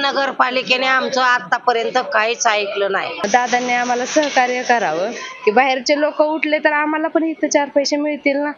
नगरपालिकेने आमचं आतापर्यंत काहीच ऐकलं नाही. दादांनी आम्हाला सहकार्य करावं की बाहेरचे लोक उठले तर आम्हाला पण इथं 4 पैसे मिळतील ना.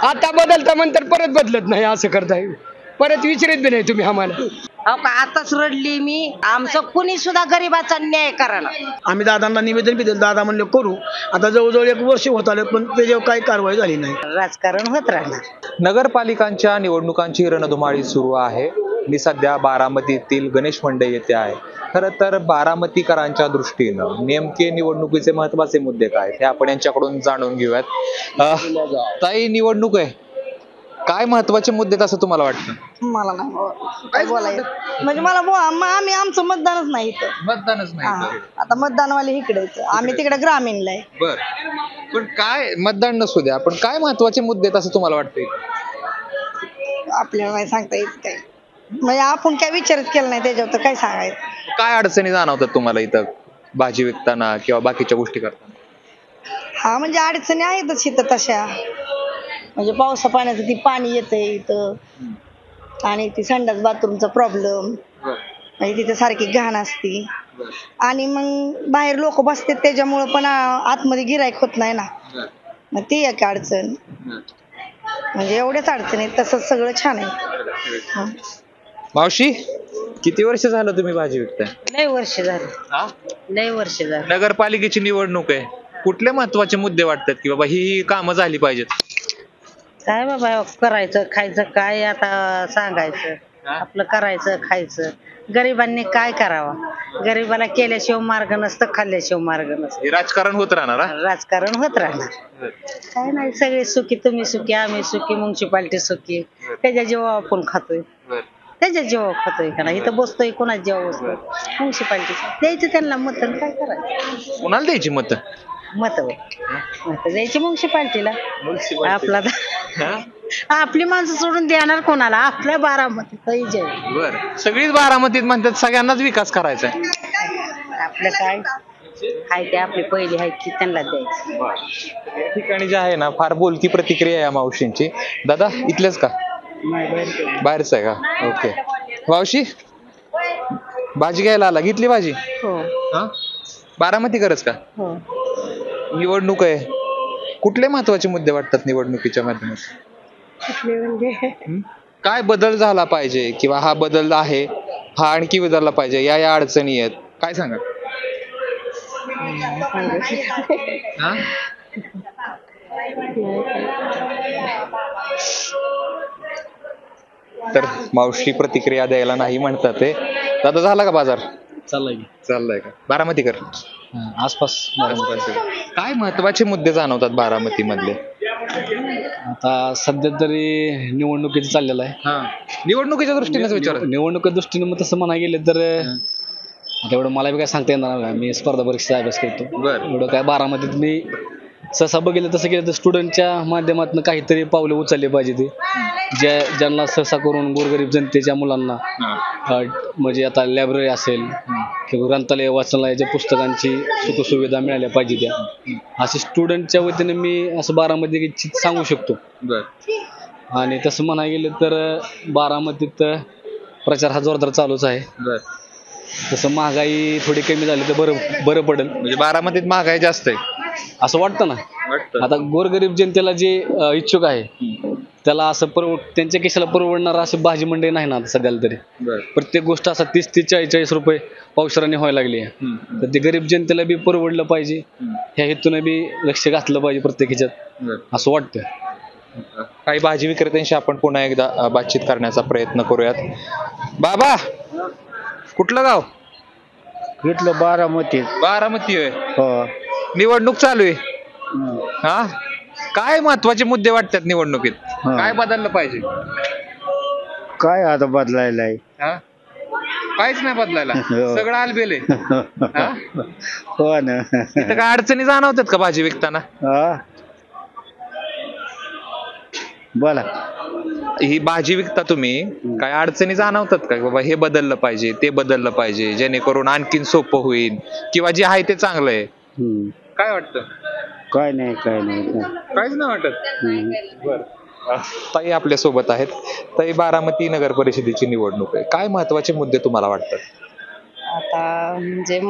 आता बदलता म्हणतात परत बदलत नाही, असं करताय परत विचारित बी नाही तुम्ही आम्हाला. अहो का आताच रडली मी. आमचं कुणी सुद्धा गरीबाचा न्याय करायला. आम्ही दादांना निवेदन बी दिलं, दादा म्हणले करू. आता जवळजवळ 1 वर्ष होत आलं पण त्याच्यावर काही कारवाई झाली नाही. राजकारण होत राहणार. नगरपालिकांच्या निवडणुकांची रणधुमाळी सुरू आहे. मी सध्या बारामतीतील गणेश मंडई येथे आहे. खरं तर बारामतीकरांच्या दृष्टीनं नेमके निवडणुकीचे महत्वाचे मुद्दे काय हे आपण यांच्याकडून जाणून घेऊयात. ताई, निवडणूक आहे, काय महत्वाचे मुद्दे असं तुम्हाला वाटतं? मला नाही काय बोलायचं म्हणजे मला आम्ही आमचं मतदानच नाही इथं. मतदानच नाही. आता मतदानवाले इकडे आम्ही तिकडे ग्रामीणला आहे. बर, पण काय मतदान नसू द्या, पण काय महत्वाचे मुद्दे असं तुम्हाला वाटतंय? आपल्याला नाही सांगता येत काही, म्हणजे आपण काय विचारच केला नाही त्याच्यावर तर काय सांगायचं. काय अडचणी जाणवतात तुम्हाला इथं भाजी विकताना किंवा बाकीच्या गोष्टी करताना? हा म्हणजे अडचणी आहेतच इथं तशा. म्हणजे पावसा पाण्याचं ती पाणी येतंय इथं आणि ती संडास बाथरूमचा प्रॉब्लेम, म्हणजे तिथे सारखी घाण असती आणि मग बाहेर लोक बसतात त्याच्यामुळं पण आतमध्ये गिराईक होत नाही ना. मग ती एक अडचण. म्हणजे एवढ्याच अडचणी आहेत, तसंच सगळं छान आहे. मावशी, किती वर्ष झालं तुम्ही भाजी विकताय? लय वर्ष झाली. लय वर्ष झाली. नगरपालिकेची निवडणूक आहे, कुठले महत्वाचे मुद्दे वाटतात की बाबा ही कामं झाली पाहिजेत? काय बाबा करायचं खायचं काय आता सांगायचं. आपलं करायचं खायचं. गरिबांनी काय करावं? गरिबाला केल्याशिवाय मार्ग नसतं, खाल्ल्याशिवाय मार्ग नसतं. हे राजकारण होत राहणार. राजकारण होत राहणार. काय नाही, सगळे सुखी, तुम्ही सुखी, आम्ही सुखी, म्युन्सिपाल्टी सुखी. त्याच्या जेव्हा आपण खातोय, त्याच्या जेव्हा खातोय का नाही, इथं बसतोय कोणाच जेव्हा बसतोय म्युन्सिपाल्टी द्यायचं त्यांना मत. काय करायचं? कोणाला द्यायची मत? मत द्यायची म्युन्सिपाल्टीला. आपला आपली माणसं सोडून देणार कोणाला? आपल्या बारामतीत. बर, सगळीच बारामतीत म्हणतात सगळ्यांनाच विकास करायचा. आपलं काय हाय ते आपली पहिली आहे की त्यांना द्यायचं. या ठिकाणी जे आहे ना, फार बोलकी प्रतिक्रिया आहे मावशींची. दादा, इथलेच का? बाहेरच आहे का? ओके. मावशी, भाजी घ्यायला आला, घेतली भाजी? बारामती करच का? निवडणूक आहे, कुठले महत्वाचे मुद्दे वाटतात निवडणुकीच्या माध्यमातून? काय बदल झाला पाहिजे किंवा हा बदल आहे, हा आणखी बदलला पाहिजे, या अडचणी आहेत, काय सांगा? तर मावशी प्रतिक्रिया द्यायला नाही म्हणतात ते. दादा, झाला का बाजार? चाललाय का? बारामतीकर आसपास. काय महत्वाचे मुद्दे जाणवतात बारामती मधले? आता सध्या तरी निवडणुकीचं चाललेलं आहे. निवडणुकीच्या दृष्टीनेच विचार. निवडणुकीच्या दृष्टीने मग तसं म्हणा गेलं तर आता एवढं मला बी काय सांगता येणार नाही. मी स्पर्धा परीक्षेचा अभ्यास करतो. एवढं काय बारामतीत मी सहसा बघितलं तसं केलं तर स्टुडंटच्या माध्यमातून काहीतरी पावले उचलले पाहिजे. ते ज्यांना सहसा करून गोरगरीब जनतेच्या मुलांना म्हणजे आता लायब्ररी असेल किंवा ग्रंथालय वाचनालयाच्या पुस्तकांची सुखसुविधा मिळाल्या पाहिजे त्या, असे स्टुडंटच्या वतीने मी असं बारामती सांगू शकतो. आणि तसं म्हणायला गेलं तर बारामतीत प्रचार हा जोरदार चालूच आहे. तसं महागाई थोडी कमी झाली तर बरं पडेल. म्हणजे बारामतीत महागाई जास्त आहे असं वाटतं ना. आता गोरगरीब जनतेला जे इच्छुक आहे त्याला असं त्यांच्या केसाला परवडणार असे भाजी मंडई नाही ना सध्याला तरी. प्रत्येक गोष्ट असं 30-40 रुपये पावशेराने व्हायला लागली आहे. तर ते गरीब जनतेला बी परवडलं पाहिजे, ह्या हेतूने बी लक्ष घातलं पाहिजे प्रत्येक ह्याच्यात असं वाटतं. काही भाजी विक्रेत्यांशी आपण पुन्हा एकदा बातचीत करण्याचा प्रयत्न करूयात. बाबा, कुठलं गाव? घेतलं बारामती. बारामती होय. निवडणूक चालू आहे. काय महत्वाचे मुद्दे वाटतात निवडणुकीत? काय बदललं पाहिजे? काय आता बदलायला आहे? काहीच नाही बदलायला, सगळं आलबेल आहे. हो ना. काय अडचणी जाणवतात का भाजी विकताना? बोला. ही भाजी विकता तुम्ही, काय अडचणी जाणवतात का बाबा हे बदललं पाहिजे, ते बदललं पाहिजे, जेणेकरून आणखीन सोपं होईल किंवा जे आहे ते चांगलं आहे? काय वाटतं? काय नाही काहीच नाही वाटत. बर, ताई आपल्या सोबत आहेत. ताई, बारामती नगर परिषदेची निवडणूक आहे, काय महत्वाचे मुद्दे तुम्हाला वाटतात? आता म्हणजे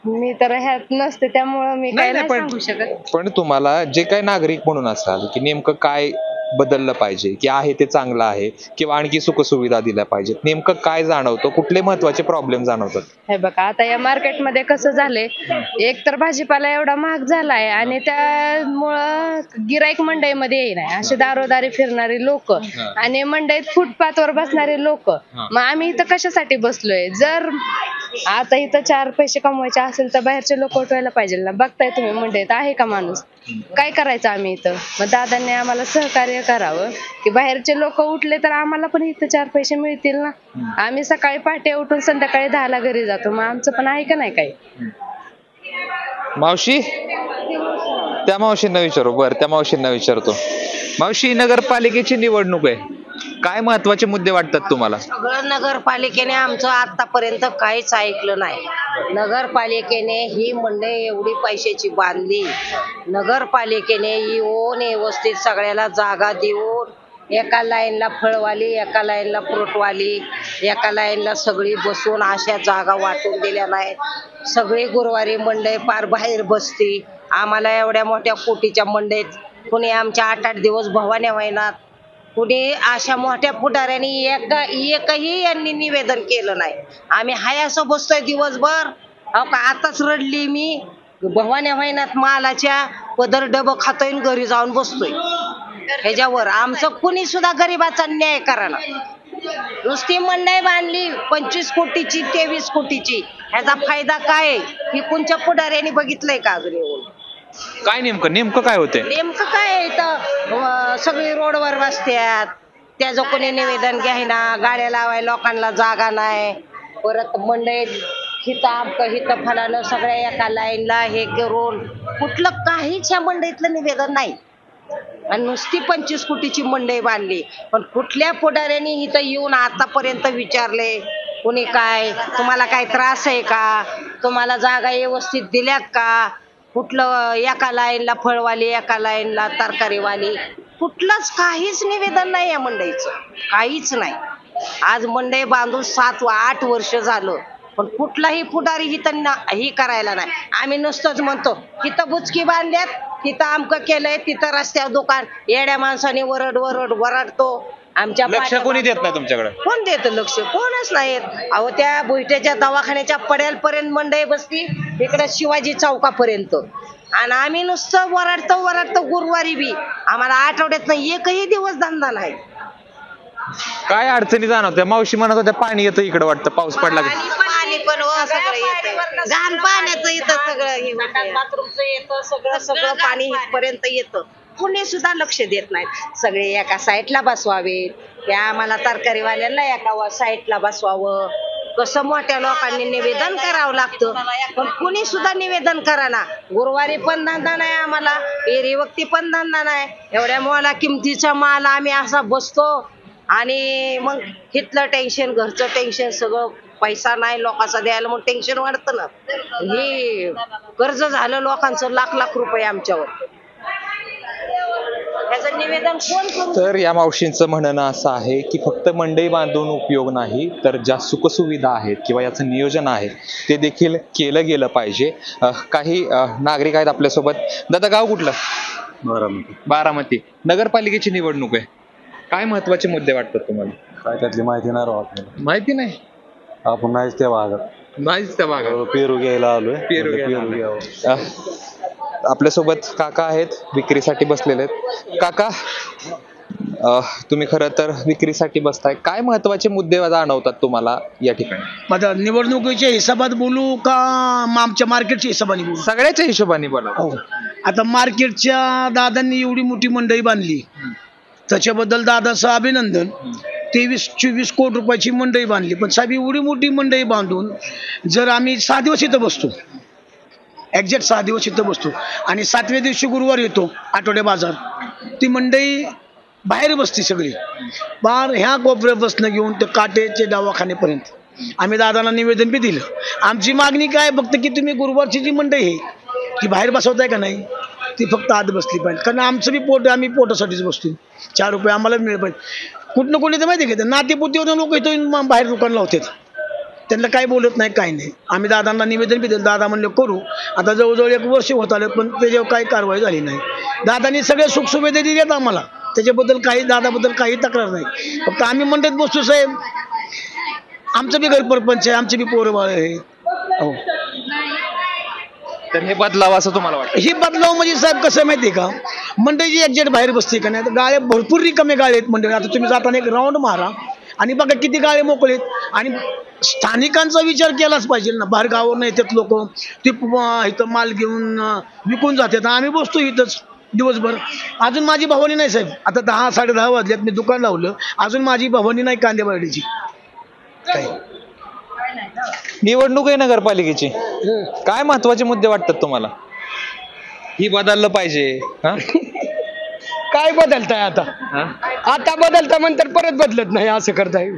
मी तर ह्यात नसते त्यामुळं मी काय नाही सांगू शकत. पण तुम्हाला जे काही नागरिक म्हणून असाल की नेमकं काय बदललं पाहिजे, की आहे ते चांगलं आहे किंवा आणखी सुखसुविधा दिल्या पाहिजेत, नेमकं काय जाणवतं, कुठले महत्वाचे प्रॉब्लेम जाणवतात? हे बघा आता या मार्केटमध्ये कसं झालंय, एक तर भाजीपाला एवढा महाग झालाय आणि त्यामुळं गिराईक मंडईमध्ये येईना असे दारोदारी फिरणारे लोक आणि मंडईत फुटपाथवर बसणारे लोक. मग आम्ही इथं कशासाठी बसलोय? जर आता इथं 4 पैसे कमवायचे असेल तर बाहेरचे लोक उठवायला पाहिजे ना. बघताय तुम्ही मंडईत आहे का माणूस? काय करायचं आम्ही इथं? मग दादांनी आम्हाला सहकार्य करावं की बाहेरचे लोक उठले तर आम्हाला पण इथं 4 पैसे मिळतील ना. आम्ही सकाळी पहाटे उठून संध्याकाळी 10ला घरी जातो, मग आमचं पण आहे का नाही काही? मावशी, त्या मावशींना विचारू. त्या मावशींना विचारतो. मावशी, नगरपालिकेची निवडणूक आहे, काय महत्वाचे मुद्दे वाटतात तुम्हाला? सगळं नगरपालिकेने आमचं आतापर्यंत काहीच ऐकलं नाही. नगरपालिकेने ही मंडई एवढी पैशाची बांधली, नगरपालिकेने येऊन व्यवस्थित सगळ्याला जागा देऊन एका लाईनला फळवाली, एका लाईनला फ्रूटवाली, एका लाईनला सगळी बसून अशा जागा वाटून दिल्या नाहीत. सगळी गुरुवारी मंडई पार बाहेर बसती. आम्हाला एवढ्या मोठ्या कोटीच्या मंडईत कुणी आमच्या 8-8 दिवस भवान्या महिन्यात कुणी अशा मोठ्या पुढाऱ्यांनी एकही यांनी निवेदन केलं नाही. आम्ही हाय असं बसतोय दिवसभर. आताच रडली मी. भवान्या महिन्यात मालाच्या पदर डबं खातोय घरी जाऊन बसतोय. ह्याच्यावर आमचं कुणी सुद्धा गरीबाचा न्याय कराना. नुसती मंडई बांधली 25 कोटीची 23 कोटीची. ह्याचा फायदा काय ही कोणच्या पुढाऱ्यांनी बघितलंय का अजून येऊन? काय नेमकं काय होते? नेमकं काय इथं सगळी रोडवर बसत्यात, त्याचं कोणी निवेदन घ्यायना. गाड्या लावायला लोकांना जागा नाही. परत मंडईत हिथं आमकं हिथं फलानं सगळ्या एका लाईनला हे करून कुठलं काहीच ह्या मंडईतलं निवेदन नाही. आणि नुसती 25 कोटीची मंडई बांधली. पण कुठल्या पुढाऱ्यांनी इथं येऊन आतापर्यंत विचारले कुणी काय तुम्हाला काय त्रास आहे का? तुम्हाला जागा व्यवस्थित दिल्यात का? कुठलं एका लाईनला फळवाली, एका लाईनला तरकारीवाली, कुठलंच काहीच निवेदन नाही या मंडईचं, काहीच नाही. आज मंडई बांधून 7-8 वर्ष झालं, पण कुठलाही पुढारी हिथं ही करायला नाही. आम्ही नुसतंच म्हणतो तिथं बुचकी बांधल्यात, तिथं आमकं केलंय, तिथं रस्त्यावर दुकान. येड्या माणसाने वरडतो. आमच्या लक्ष कोणी देत नाही तुमच्याकडे? कोण देतं लक्ष? कोणच नाही. अहो त्या भुईट्याच्या दवाखान्याच्या पड्यालपर्यंत मंडई बसली, इकडे शिवाजी चौकापर्यंत. आणि आम्ही नुसतं वरडतो गुरुवारी बी. आम्हाला आठवड्यात एकही दिवस धंदा नाही. काय अडचणी जाणवत्या? मावशी म्हणत होत्या पाणी येतं इकडे, वाटतं पाऊस पडला की. पाणी पण सगळं येतं, घाण पाण्याचं येतं सगळं, बाथरूमचं येतं, सगळं पाणी इथपर्यंत येतं. कुणी सुद्धा लक्ष देत नाहीत. सगळे एका साईडला बसवावेत. त्या आम्हाला तरकारीवाल्यांना एका साईडला बसवावं. कसं मोठ्या लोकांनी निवेदन करावं लागतं, पण कुणी सुद्धा निवेदन करा ना. गुरुवारी पण धंदा नाही आम्हाला, एरीवक्ती पण धंदा नाही. एवढ्या मोला किमतीचा माल आम्ही असा बसतो आणि मग इथलं टेन्शन, घरचं टेन्शन, सगळं पैसा नाही लोकांचा द्यायला, मग टेन्शन वाढतं ना. हे कर्ज झालं लोकांचं लाख रुपये आमच्यावर. याचं निवेदन कोण करू? तर या मावशींचं म्हणणं असं आहे की फक्त मंडई बांधून उपयोग नाही, तर ज्या सुखसुविधा आहेत किंवा याचं नियोजन आहे ते देखील केलं गेलं पाहिजे. काही नागरिक आहेत आपल्यासोबत. दादा, गाव कुठलं? बारामती. नगरपालिकेची निवडणूक आहे, काय महत्वाचे मुद्दे वाटतात तुम्हाला? काय त्यातली माहिती नाही राहू आपल्याला. माहिती नाही? आपण नाहीच त्या भागात. पेरू घ्यायला आलोय. पेरू घ्यायला. आपल्यासोबत काका आहेत, विक्रीसाठी बसलेले आहेत. काका, तुम्ही खरं तर विक्रीसाठी बसताय, काय महत्वाचे मुद्दे जाणवतात तुम्हाला या ठिकाणी? माझा निवडणुकीच्या हिशोबात बोलू का आमच्या मार्केटच्या हिशोबाने बोलू? सगळ्याच्या हिशोबाने बोला. हो, आता मार्केटच्या दादांनी एवढी मोठी मंडई बांधली, त्याच्याबद्दल दादाचं अभिनंदन. 23-24 कोटी रुपयाची मंडई बांधली. पण साहेब, एवढी मोठी मंडई बांधून जर आम्ही 6 दिवस इथं बसतो, एक्झॅक्ट 6 दिवस इथं बसतो, आणि 7व्या दिवशी गुरुवार येतो आठवडे बाजार, ती मंडई बाहेर बसते सगळी. बाहेर ह्या कोपऱ्यात बसणं घेऊन ते काटेचे दवाखान्यापर्यंत आम्ही दादांना निवेदन बी दिलं. आमची मागणी काय फक्त की तुम्ही गुरुवारची जी मंडई आहे ती बाहेर बसवताय का नाही, ती फक्त आत बसली पाहिजे. कारण आमचं बी पोट, आम्ही पोटासाठीच बसतो. 4 रुपये आम्हाला मिळेल पाहिजे. कुठनं कोणी तर माहिती आहे का, नातेपुती लोक इथं बाहेर दुकान लावतात. त्यांना काय बोलत नाही काय नाही. आम्ही दादांना निवेदन बी दिलं, दादा म्हणले करू. आता जवळजवळ 1 वर्ष होत आलं पण त्याच्यावर काही कारवाई झाली नाही. दादांनी सगळे सुखसुविधा दिल्यात आम्हाला, त्याच्याबद्दल काही दादाबद्दल काही तक्रार नाही. फक्त आम्ही मंडईत बसतो साहेब, आमचं बी घर परपंच आहे, आमचे बी पोरं बाळ आहे. हो, तर हे बदलावं असं तुम्हाला वाटतं? ही बदलाव म्हणजे साहेब कसं माहितीये का, मंडईची एक्झॅक्ट बाहेर बसते का नाही, गाळे भरपूर रिकामे गाळे आहेत मंडळी. आता तुम्ही जाताना एक राऊंड मारा आणि बघा किती गाळे मोकळे आहेत. आणि स्थानिकांचा विचार केलाच पाहिजे ना, बाहेर गावावर येतात लोक, ते इथं माल घेऊन विकून जातात. आम्ही बसतो इथंच दिवसभर. अजून माझी भवानी नाही साहेब, आता 10 10:30 वाजल्यात, मी दुकान लावलं, अजून माझी भवानी नाही कांदे बारडीची. निवडणूक आहे नगरपालिकेची, काय महत्वाचे मुद्दे वाटतात तुम्हाला? ही बदललं पाहिजे. काय बदलताय आता? आता बदलता म्हणतर परत बदलत नाही, असं करताय.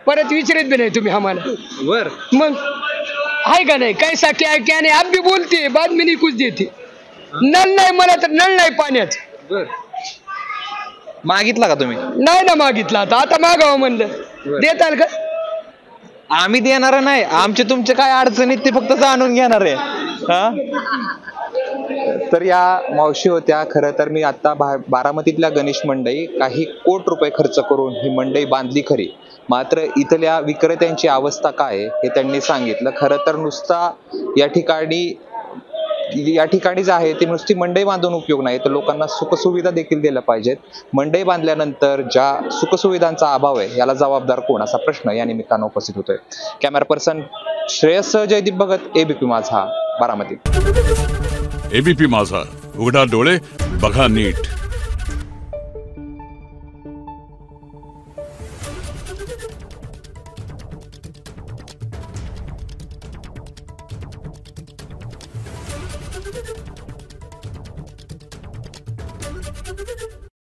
परत विचारत बी नाही तुम्ही आम्हाला. बर मग आहे का नाही, काय साठी आहे की, आणि आप बी बोलते बाद मी निकूच देते. नळ नाही मला तर नळ नाही पाण्यात. बर मागितला का तुम्ही? नाही ना मागितला, आता मागावं म्हणलं. देताल का? आम्ही देणार नाही, आमचे तुमचे काय अडचणीत ते फक्त जाणून घेणार आहे. तर या मावशी होत्या. खरं तर मी आता बारामतीतल्या गणेश मंडई काही कोटी रुपये खर्च करून ही मंडई बांधली खरी, मात्र इथल्या विक्रेत्यांची अवस्था काय आहे हे त्यांनी सांगितलं. खरं तर नुसता या ठिकाणी जे आहे ते नुसती मंडई बांधून उपयोग नाही, तर लोकांना सुखसुविधा देखील दिल्या पाहिजेत. मंडई बांधल्यानंतर ज्या सुखसुविधांचा अभाव आहे याला जबाबदार कोण, असा प्रश्न या निमित्तानं उपस्थित होतोय. Camera person Shreyas Jaydeep Bhagat, ABP Majha, Baramati. ABP माझा, उघडा डोळे बघा नीट.